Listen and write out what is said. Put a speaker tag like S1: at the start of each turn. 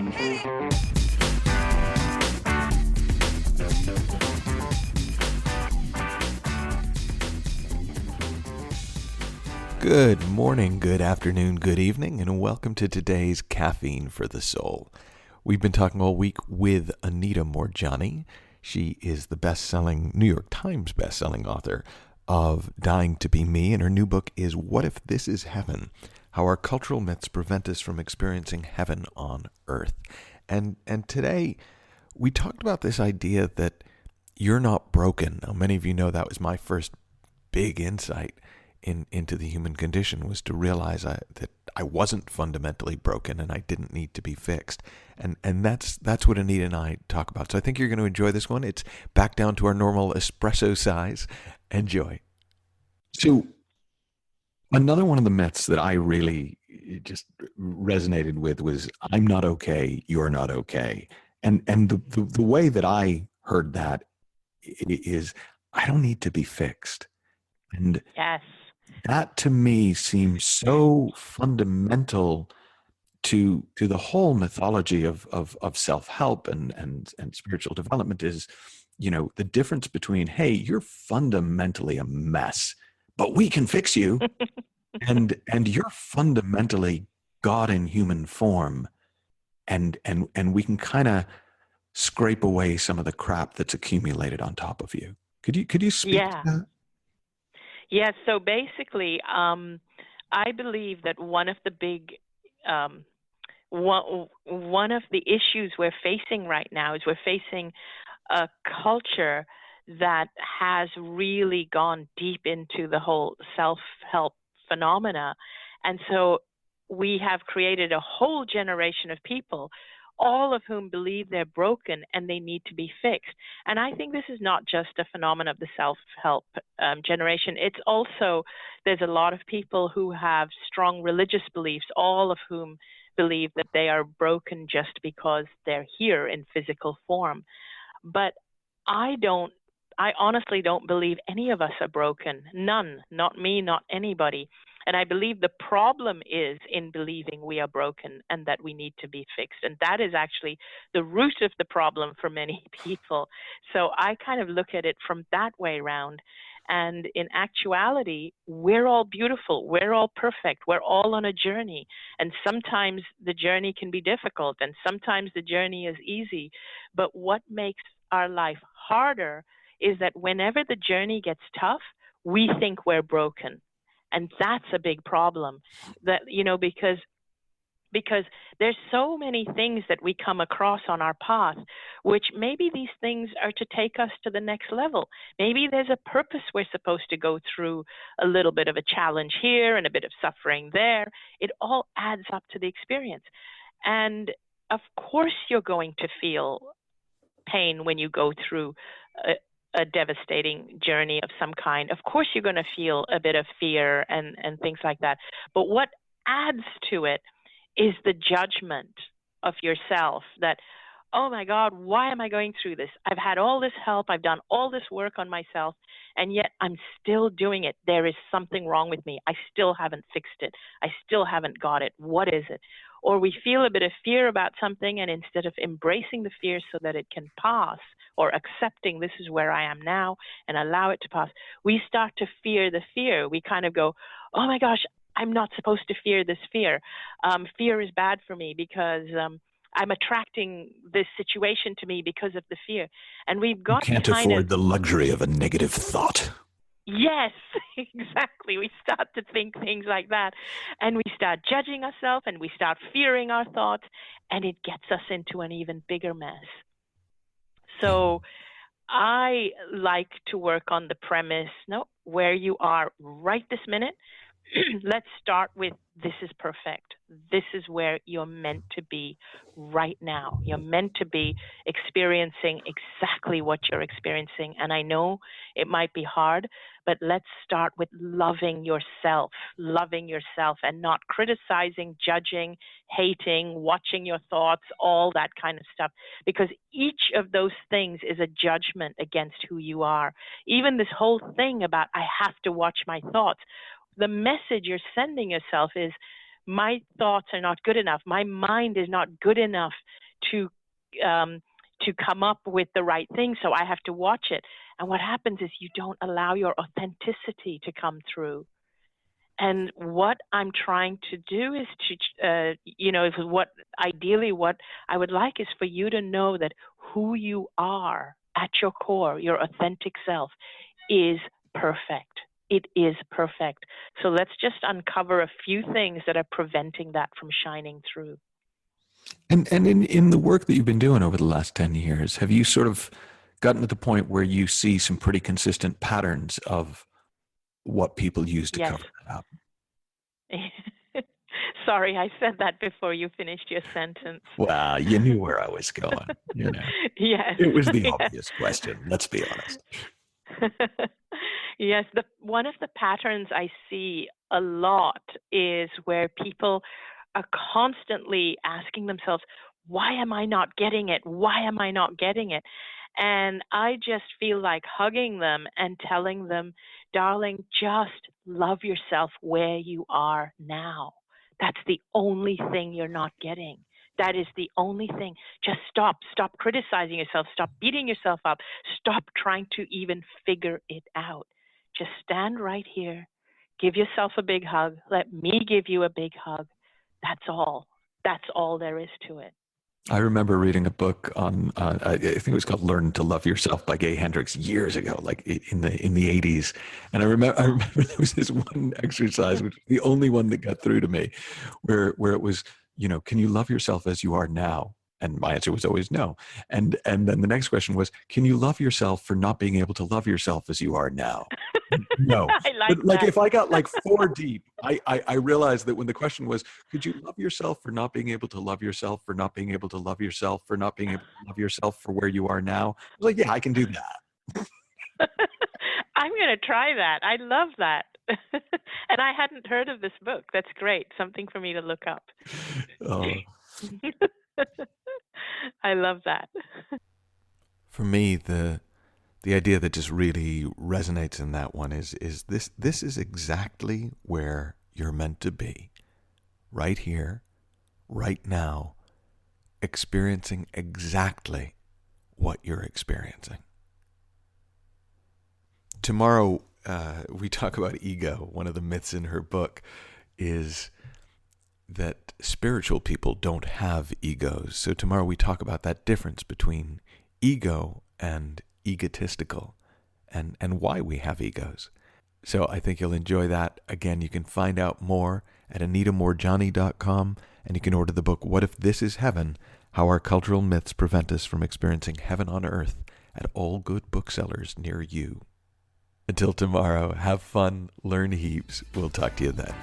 S1: Good morning, good afternoon, good evening, and welcome to today's Caffeine for the Soul. We've been talking all week with Anita Moorjani. She is the New York Times bestselling author of Dying to Be Me, and her new book is What If This Is Heaven? How Our Cultural Myths Prevent Us from Experiencing Heaven on Earth. And today, we talked about this idea that you're not broken. Now, many of you know that was my first big insight into the human condition, was to realize that I wasn't fundamentally broken and I didn't need to be fixed. And that's what Anita and I talk about. So I think you're going to enjoy this one. It's back down to our normal espresso size. Enjoy. So another one of the myths that I really just resonated with was, I'm not okay, you're not okay. And the way that I heard that is, I don't need to be fixed. And
S2: yes,
S1: that to me seems so fundamental to the whole mythology of self-help and spiritual development, is, the difference between, hey, you're fundamentally a mess, but we can fix you, and you're fundamentally God in human form, and we can kind of scrape away some of the crap that's accumulated on top of you. Could you speak to that?
S2: Yes. So basically, I believe that one of the big, one of the issues we're facing right now is we're facing a culture that has really gone deep into the whole self-help phenomena. And so we have created a whole generation of people, all of whom believe they're broken and they need to be fixed. And I think this is not just a phenomenon of the self-help generation. It's also, there's a lot of people who have strong religious beliefs, all of whom believe that they are broken just because they're here in physical form. But I honestly don't believe any of us are broken. None, not me, not anybody. And I believe the problem is in believing we are broken and that we need to be fixed. And that is actually the root of the problem for many people. So I kind of look at it from that way around. And in actuality, we're all beautiful. We're all perfect. We're all on a journey. And sometimes the journey can be difficult, and sometimes the journey is easy. But what makes our life harder is that whenever the journey gets tough, we think we're broken. And that's a big problem, that, because there's so many things that we come across on our path, which maybe these things are to take us to the next level. Maybe there's a purpose we're supposed to go through, a little bit of a challenge here and a bit of suffering there. It all adds up to the experience. And of course you're going to feel pain when you go through a devastating journey of some kind. Of course, you're going to feel a bit of fear and things like that. But what adds to it is the judgment of yourself that, oh my God, why am I going through this? I've had all this help. I've done all this work on myself, and yet I'm still doing it. There is something wrong with me. I still haven't fixed it. I still haven't got it. What is it? Or we feel a bit of fear about something, and instead of embracing the fear so that it can pass, or accepting this is where I am now and allow it to pass, we start to fear the fear. We kind of go, oh my gosh, I'm not supposed to fear this fear. Fear is bad for me because I'm attracting this situation to me because of the fear. And we've got
S1: you can't afford the luxury of a negative thought.
S2: Yes, exactly. We start to think things like that, and we start judging ourselves, and we start fearing our thoughts, and it gets us into an even bigger mess. So I like to work on the premise, where you are right this minute. Let's start with, this is perfect. This is where you're meant to be right now. You're meant to be experiencing exactly what you're experiencing. And I know it might be hard, but let's start with loving yourself and not criticizing, judging, hating, watching your thoughts, all that kind of stuff. Because each of those things is a judgment against who you are. Even this whole thing about, I have to watch my thoughts. The message you're sending yourself is, my thoughts are not good enough. My mind is not good enough to come up with the right thing, so I have to watch it. And what happens is you don't allow your authenticity to come through. And what I'm trying to do is what I would like is for you to know that who you are at your core, your authentic self, is perfect. It is perfect. So let's just uncover a few things that are preventing that from shining through.
S1: And in the work that you've been doing over the last 10 years, have you sort of gotten to the point where you see some pretty consistent patterns of what people use to cover that up?
S2: Sorry, I said that before you finished your sentence.
S1: Well, you knew where I was going.
S2: Yes.
S1: It was the obvious question. Let's be honest.
S2: Yes, one of the patterns I see a lot is where people are constantly asking themselves, why am I not getting it? Why am I not getting it? And I just feel like hugging them and telling them, darling, just love yourself where you are now. That's the only thing you're not getting. That is the only thing. Just stop criticizing yourself. Stop beating yourself up. Stop trying to even figure it out. Just stand right here. Give yourself a big hug. Let me give you a big hug. That's all. That's all there is to it.
S1: I remember reading a book on, I think it was called "Learn to Love Yourself" by Gay Hendricks years ago, like in the 80s. And I remember there was this one exercise, which was the only one that got through to me, where it was, can you love yourself as you are now? And my answer was always no. And then the next question was, can you love yourself for not being able to love yourself as you are now? No. But if I got like 4 deep, I realized that when the question was, could you love yourself for not being able to love yourself, for not being able to love yourself, for not being able to love yourself for where you are now? I was like, yeah, I can do that.
S2: I'm going to try that. I love that. And I hadn't heard of this book. That's great. Something for me to look up.
S1: Oh.
S2: I love that.
S1: For me, the idea that just really resonates in that one is this is exactly where you're meant to be. Right here, right now, experiencing exactly what you're experiencing. Tomorrow, we talk about ego. One of the myths in her book is that spiritual people don't have egos. So tomorrow we talk about that difference between ego and egotistical and why we have egos. So I think you'll enjoy that. Again, you can find out more at anitamoorjani.com, and you can order the book, What If This Is Heaven? How Our Cultural Myths Prevent Us from Experiencing Heaven on Earth, at all good booksellers near you. Until tomorrow, have fun, learn heaps. We'll talk to you then.